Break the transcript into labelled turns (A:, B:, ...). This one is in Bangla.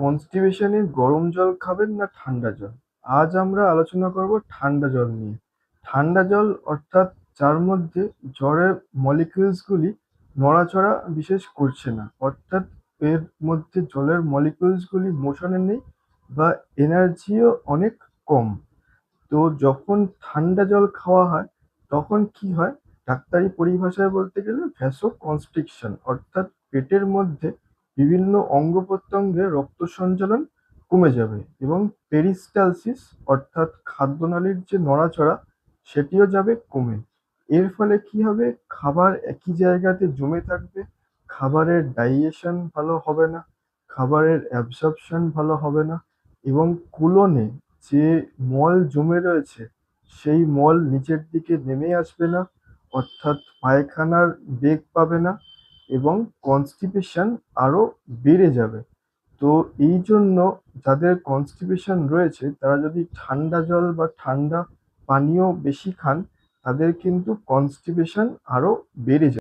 A: কনস্টিপেশনে গরম জল খাবেন না ঠান্ডা জল? আজ আমরা আলোচনা করব ঠান্ডা জল নিয়ে। ঠান্ডা জল অর্থাৎ যার মধ্যে জ্বরের মলিকিউলস গুলি নড়াচড়া বিশেষ করছে না। অর্থাৎ এর মধ্যে জলের মলিকিউলস গুলি মোশনে নেই বা এনার্জিও অনেক কম। তো যখন ঠান্ডা জল খাওয়া হয় তখন কি হয়? ডাক্তারি পরিভাষায় বলতে গেলে ভ্যাসোকনস্ট্রিকশন অর্থাৎ পেটের মধ্যে বিভিন্ন অঙ্গ প্রত্যঙ্গে রক্ত সঞ্চালন কমে যাবে এবং পেরিস্টালসিস অর্থাৎ খাদ্যনালীর যে নড়াচড়া সেটিও যাবে কমে। এর ফলে কি হবে? খাবার একই জায়গাতে জমে থাকবে, খাবারের ডাইজেশন ভালো হবে না, খাবারের অ্যাবসর্পশন ভালো হবে না এবং কোলনে যে মল জমে রয়েছে সেই মল নিচের দিকে নেমে আসবে না, অর্থাৎ পায়খানার বেগ পাবে না এবং কনস্টিপেশন আরো বেড়ে যাবে। তো এই জন্য যাদের কনস্টিপেশন রয়েছে তারা যদি ঠান্ডা জল বা ঠান্ডা পানীয় বেশি খান তাদের কিন্তু কনস্টিপেশন আরো বেড়ে যাবে।